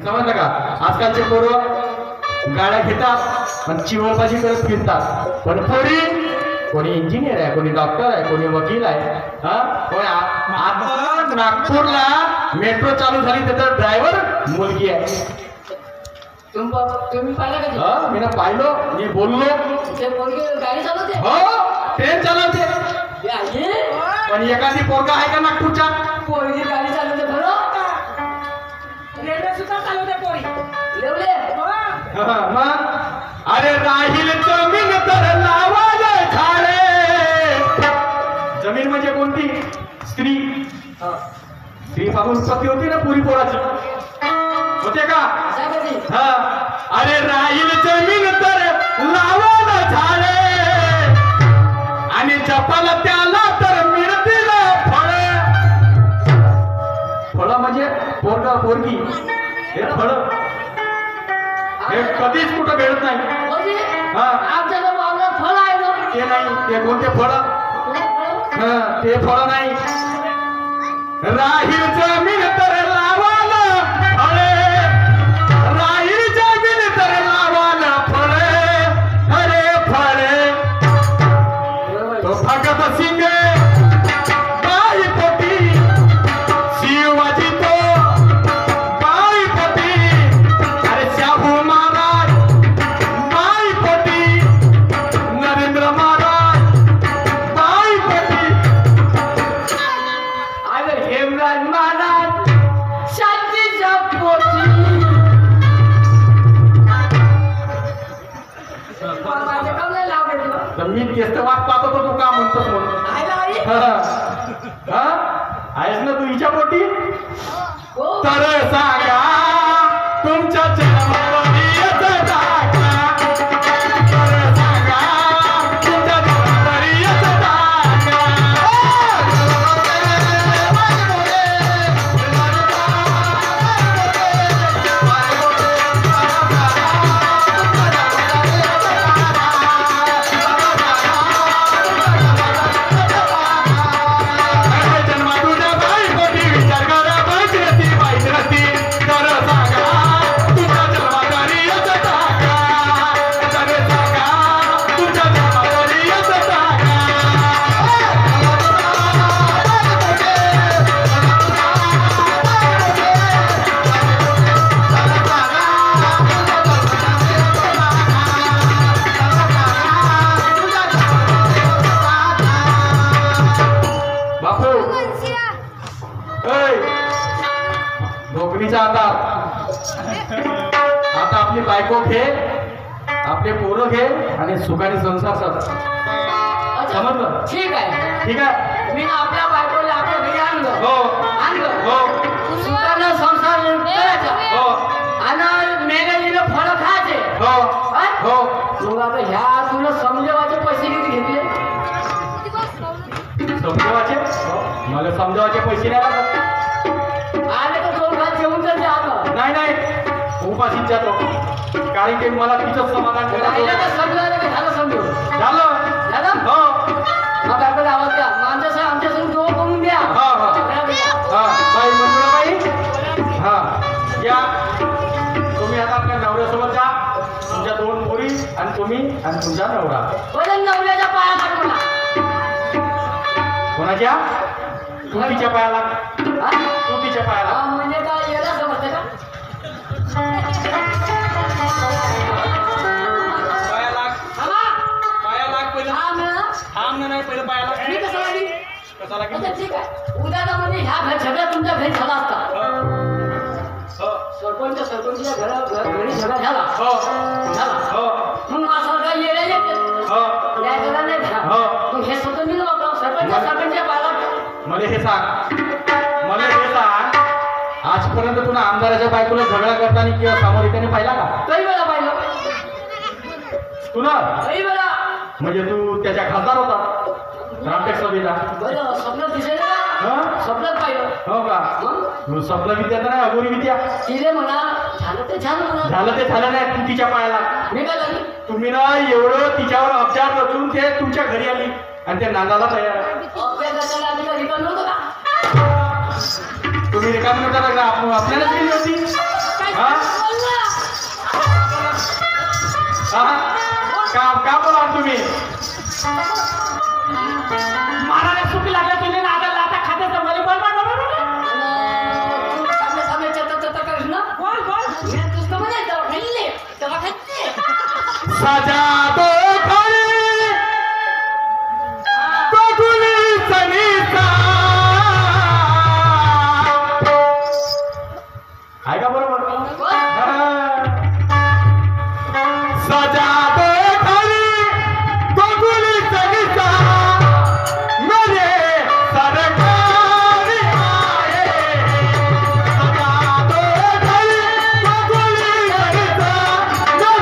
समजलं का? आजकालचे पोरं गाड्या घेतात आणि चिवळबाजी करत फिरतात, पण पोरी कोणी इंजिनियर आहे, कोणी डॉक्टर आहे, कोणी वकील आहे. आता नागपूरला मेट्रो चालू झाली त्याचा ड्रायव्हर मुलगी आहे. तुम्ही पाहिलं का? मी ना पाहिलो, मी बोललो. ते पोरगी गाडी चालवते. हो, ट्रेन चालवते. पण एखादी पोरगा आहे का नागपूरच्या? पोरगी गाडी चालवते खरं. रेल्वे सुद्धा चालवते पोरी. लेवले मग अरे राहील जमीन तर लावायला झाडे. जमीन म्हणजे कोणती? स्त्री. स्त्री पासून उत्पत्ती होती ना पुरी पोराची, होते का? हा. अरे राहील जमीन तर लावायला झाडे आणि जपाला त्याला तर मिळतील फळ. फळ म्हणजे पोरगा पोरगी, हे फळ हे कधीच कुठं भेटत नाही. आमच्या वावरात फळ आहे ना. ते नाही, ते कोणते फळ? ते फळ नाही. राहील जमीन तर लावाला फळे, राहील जमीन तर लावाला फळे. अरे फळे तो भगत सिंग बाई पोटी, शिवाजी तो बाई पोटी. अरे शाहू महाराज बाई पोटी, नरेंद्र महाराज बाई पोटी. अरे हेमराज महाराज शांतीच्या पोटी. तर मी तेच वाट पाहतो, तू का म्हणतोस म्हणून. आहेस ना तू हिच्या पोटी? तर सांगा तुमच्या जन्मावरी येतं टाका. तर सांगा तुमच्या जन्मावरी येतं टाका. आता आपली बायको घे, आपले पोरं घे आणि सुखाने संसार साधा. समजलं? ठीक आहे. ठीक आहे. मी आपल्या बायकोला आपल्या घरी आणलं. हो आणलं. हो सुखानं संसार करायचा. हो आणि मेघाजीनं फळं खायचे. हो हो. मग आता ह्या तुला समजेवाचे पैसे किती घेतले? समजावाचे? मला समजावाचे पैसे नाही लागत. आले तर दोन घात जेवून तर द्या आता. नाही नाही, उपाशीच जातो, कारण की मला तिचं समाधान राहिलं करायचं. तर समजलं की झालं समजून. झालं झालं? हो. मग आपल्याला आवाज द्या. आमच्या सह आमच्या संग दोन करून द्या. हा हा हा. बाई मंजुळाबाई, हा या तुम्ही आता आपल्या नवऱ्यासोबत जा. तुमच्या दोन पोरी आणि तुम्ही आणि तुमचा नवरा. पहिल्या नवऱ्याच्या पाया टाक मला. कोणाच्या? तू तिच्या पायाला. हा? तू तिच्या पायाला. हा, म्हणजे काय याला समजतं का? पाया लाग. थांबा. पाया लाग पहिलं. थांब ना. थांब ना. नाही पहिलं पाया लाग. मी कसं लागली? कसा लागेल? अच्छा, ठीक आहे. उद्याला म्हणजे ह्या घर सगळ्या तुमच्या घरी झाला असता. सरपंचच्या घरी झगडा झाला. हो झाला. हो मग असं काय येण्या येते. हो. यायला नाही घरा. हो. मग हे स्वतः मी वापरा. सरपंचच्या पायाला. मला हे सांग, मला हे सांग, आजपर्यंत तुला आमदाराच्या बायकोला झगडा करताना किंवा सामोरिकाने पाहिला का? काही वेळा पाहिलं. तुला काही वेळा. म्हणजे तू त्याच्या खासदार होता रामटेक सभेला. बरं स्वप्न दिसेल का? हं? स्वप्नात पाहिलं. हो का? मग तू स्वप्न विद्या तर नाही, अगोरी विद्या. तिले म्हणा झालं ते झालं म्हणा. झालं ते झालं नाही, तू तिच्या पायाला. मी काय झाली? तुम्ही ना एवढं तिच्यावर अब्जार रचून ते तुमच्या घरी आली आणि त्या नांदाला तयार. अभ्यासाला आम्ही काही रिकाम नव्हतो का? तुम्ही रिकाम नव्हता आपल्यालाच गेली होती. काय? हा? का बोला तुम्ही मारायला सुखी लागल्या तुझे आता लाता खाते तर मला बोल तू सामने सामने चता करीस ना बोल बोल मी तुझं म्हणे तेव्हा खायचे सजा दो खरी बघुली सनीचा आहे का बरोबर सजा दो खरी बघुली सनीचा मेरे सरकारी आए सजा दो खरी बघुली सनीचा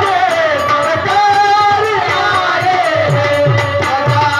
मेरे सरकारी आए सजा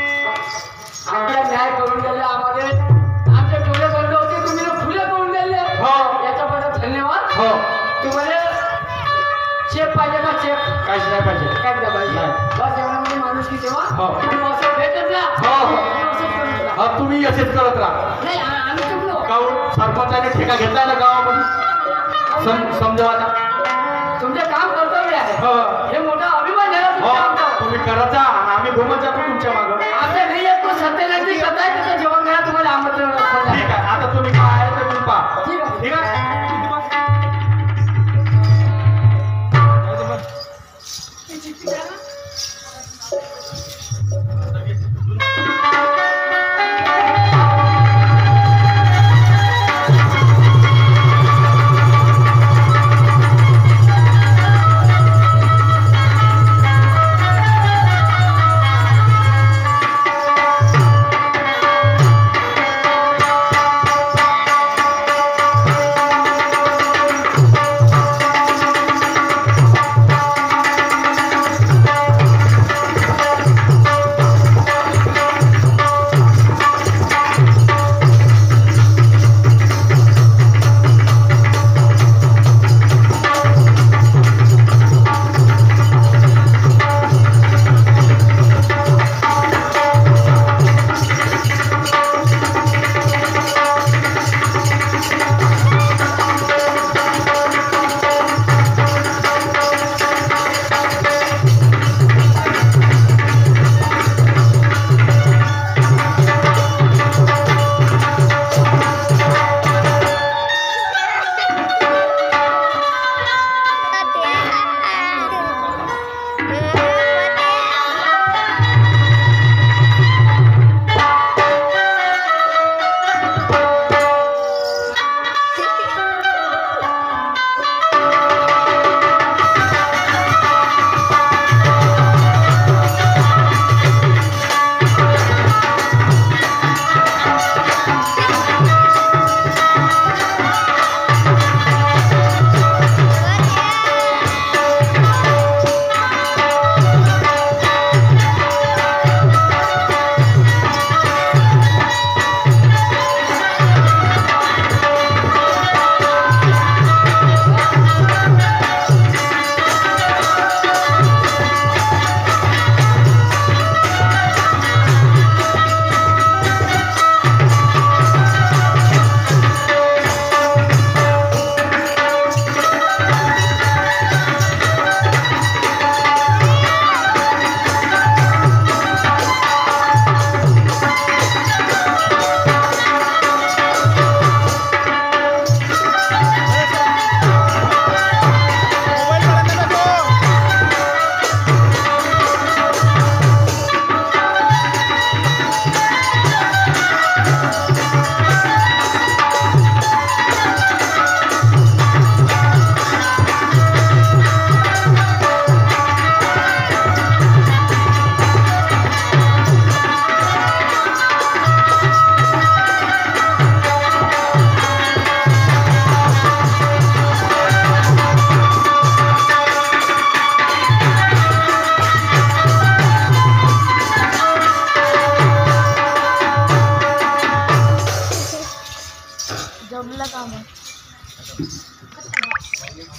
आपल्या न्याय करून दिले आम्हाला आमचे डोळे बंद होते तुम्ही फुले करून दिले हो. याच्याबद्दल धन्यवाद हो तुम्हाला चेक पाहिजे का चेक काहीच नाही पाहिजे काय द्या पाहिजे नाही. बस एवढ्यामध्ये माणूस की तेव्हा हो. तुम्ही असं भेटत जा हो, हो. तुम्ही असंच करून जा. हा तुम्ही असेच करत राहा नाही आम्ही चुकलो गाव सरपंचाने ठेका घेतलाय ना गावामध्ये समजवाचा तुमचे काम कर्तव्य आहे हो हे मोठा अभिमान आहे हो तुमच्या आमचा. तुम्ही करत जा आणि आम्ही घुमत जातो तुमच्या मागं असं नाही आहे तो सत्यनारायणची कथा आहे त्याचं जेवण घ्या तुम्हाला आमंत्रण असतं. ठीक आहे आता तुम्ही काय आहे ते तुम्ही पहा ठीक आहे ठीक आहे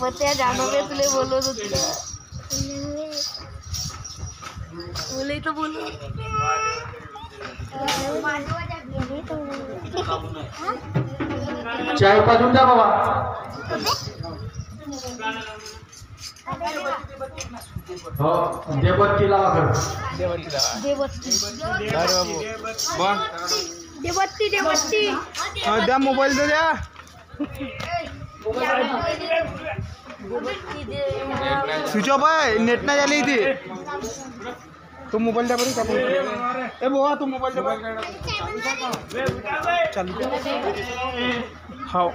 मग त्या जानवे तुला बोलवत होती मुलं इथं बोलू चाय पाजून द्या बाबा. हो देवबत्ती लावा खरं. देवत्ती देवत्ती द्या मोबाईल तर द्या. स्विच ऑफ आहे नेट नाही झाली इथे. तो मोबाईल द्या बरं चालू. ए बोवा तो मोबाईल द्या बरं. चालू. हो